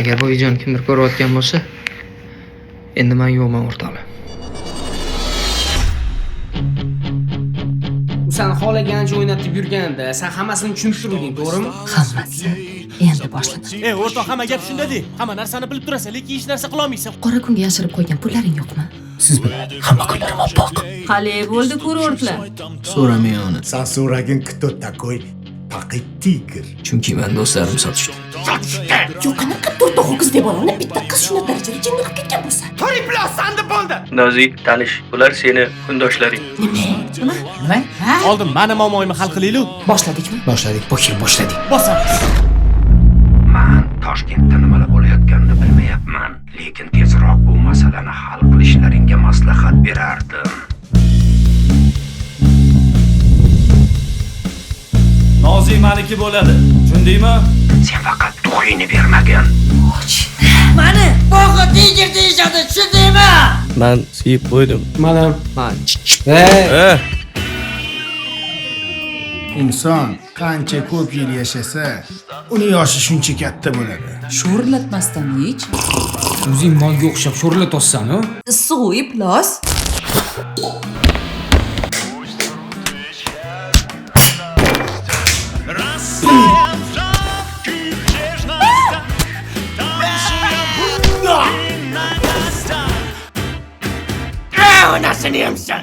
Agar bu videoni kimdir ko'rayotgan bo'lsa, endi men yo'qman o'rtoqlar. Sen xohlagancha o'ynatib yurganda, sen hammasini tushunib turding, to'g'rimi? Hammasi endi boshlanadi. O'rtoq, hamma gap shunda-da. Hamma narsani bilib turasan, lekin hech narsa qila olmaysan. Qora kunga yashirib qo'ygan pullaring yo'qmi? Siz bilan hamma kunlarim oppoq. Qalay bo'ldi kurortlar? So'ramay uni. San so'ragin кто такой Taqi Tigr. Chunki men do'stlarim sotishdi. Yo'q, qanaqa to'rtta ho'kiz deb oladi? Bitta qiz shuni darajada jinni qilib ketgan bo'lsa. Nozi, tanish, bular seni kundoshlaring. Nima? Ha? Oldin meni muammoyimni hal qilaylik. Boshladikmi? Boshladik, boshladik. Bosamiz. Men Toshkentda nimalar bo'layotganini bilmayapman, lekin tezroq bu masalani hal qilishlaringga maslahat berardim. Nozik meniki bo'ladi. Tushundingmi? Sen faqat to'yini bermagin. Mani bog'i tigir deyishadi, tushundingmi? Men suyib qo'ydim. Manam. Inson qancha ko'p yil yashasa, uni yoshi shuncha katta bo'ladi. Sho'rlatmasdan hech. O'zing molga o'xshab sho'rlatossan-ku. Suv plus. Nasıl yemsen?